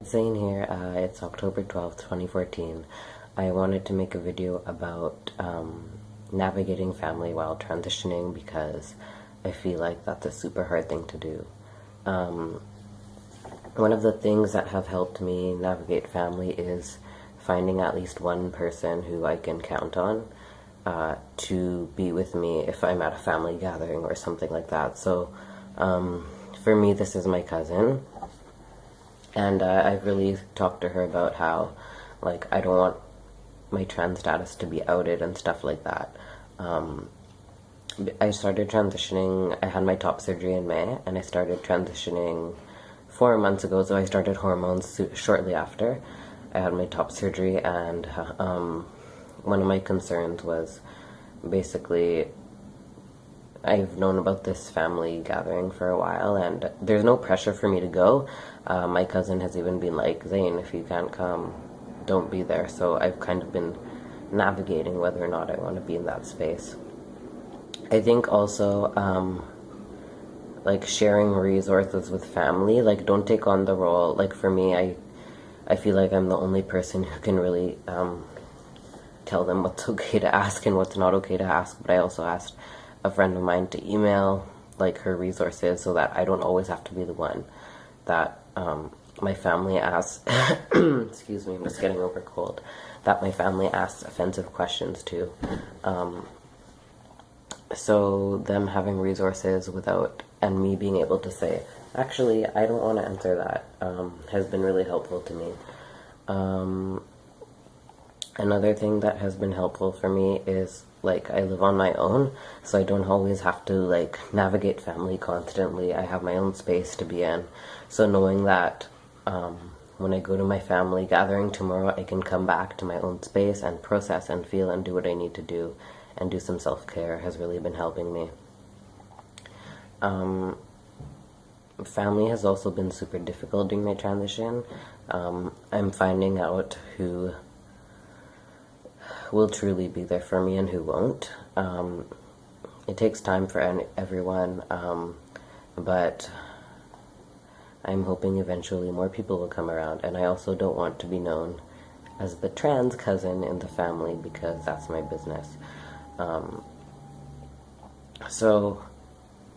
Zane here. It's October 12th, 2014. I wanted to make a video about navigating family while transitioning because I feel like that's a super hard thing to do. One of the things that have helped me navigate family is finding at least one person who I can count on to be with me if I'm at a family gathering or something like that. So for me, this is my cousin. And I've really talked to her about how, like, I don't want my trans status to be outed and stuff like that. I started transitioning, I had my top surgery in May, and I started transitioning 4 months ago, so I started hormones shortly after. I had my top surgery, and one of my concerns was basically I've known about this family gathering for a while, and there's no pressure for me to go. My cousin has even been like, Zane, if you can't come, don't be there. So I've kind of been navigating whether or not I want to be in that space. I think also, like, sharing resources with family, like, don't take on the role. Like, for me, I feel like I'm the only person who can really tell them what's okay to ask and what's not okay to ask, but I also asked a friend of mine to email like her resources so that I don't always have to be the one that my family asks excuse me, I'm just getting over cold, that my family asks offensive questions to. So them having resources without, and me being able to say, actually, I don't want to answer that, has been really helpful to me. Another thing that has been helpful for me is, like, I live on my own, so I don't always have to, like, navigate family constantly. I have my own space to be in. So knowing that when I go to my family gathering tomorrow, I can come back to my own space and process and feel and do what I need to do and do some self-care has really been helping me. Family has also been super difficult during my transition. I'm finding out who will truly be there for me and who won't. It takes time for everyone, but I'm hoping eventually more people will come around, and I also don't want to be known as the trans cousin in the family because that's my business. So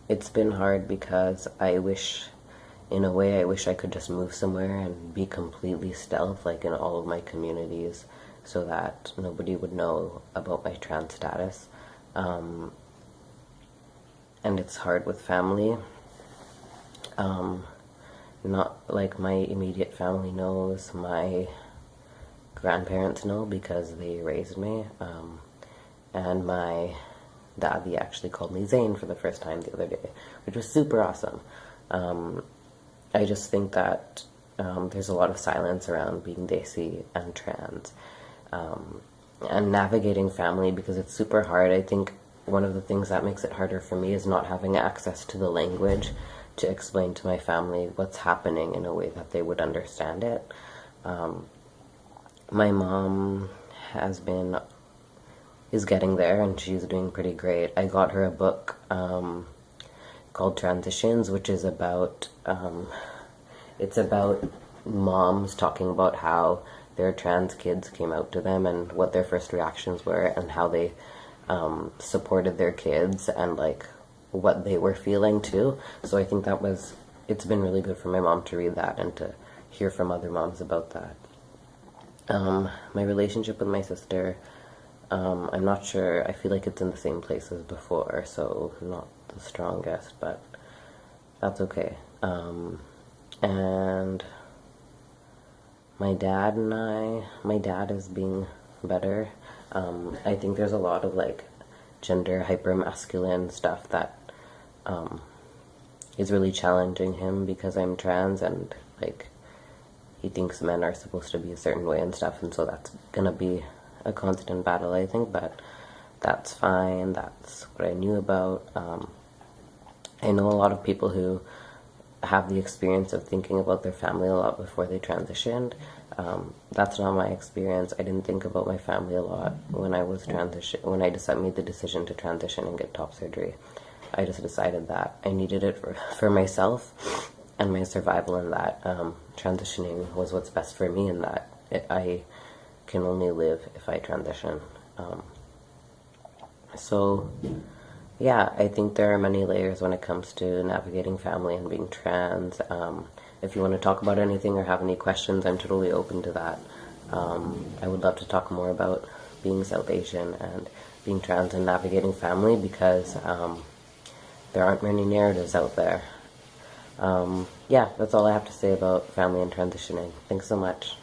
it's been hard because I wish I could just move somewhere and be completely stealth, like in all of my communities, so that nobody would know about my trans status. And it's hard with family. Not like my immediate family knows, my grandparents know because they raised me. And my daddy actually called me Zane for the first time the other day, which was super awesome. I just think that there's a lot of silence around being desi and trans. And navigating family because it's super hard. I think one of the things that makes it harder for me is not having access to the language to explain to my family what's happening in a way that they would understand it. My mom is getting there, and she's doing pretty great. I got her a book called Transitions, which is about it's about moms talking about how their trans kids came out to them and what their first reactions were and how they supported their kids and like what they were feeling too. So I think it's been really good for my mom to read that and to hear from other moms about that. My relationship with my sister, I'm not sure, I feel like it's in the same place as before, so not the strongest, but that's okay. And my dad is being better. I think there's a lot of like gender hypermasculine stuff that is really challenging him because I'm trans, and like he thinks men are supposed to be a certain way and stuff, and so that's gonna be a constant battle, I think, but that's fine. That's what I knew about. I know a lot of people who have the experience of thinking about their family a lot before they transitioned. That's not my experience. I didn't think about my family a lot when I made the decision to transition and get top surgery. I just decided that I needed it for myself, and my survival in that. Transitioning was what's best for me in that I can only live if I transition. So, yeah, I think there are many layers when it comes to navigating family and being trans. If you want to talk about anything or have any questions, I'm totally open to that. I would love to talk more about being South Asian and being trans and navigating family because there aren't many narratives out there. Yeah, that's all I have to say about family and transitioning. Thanks so much.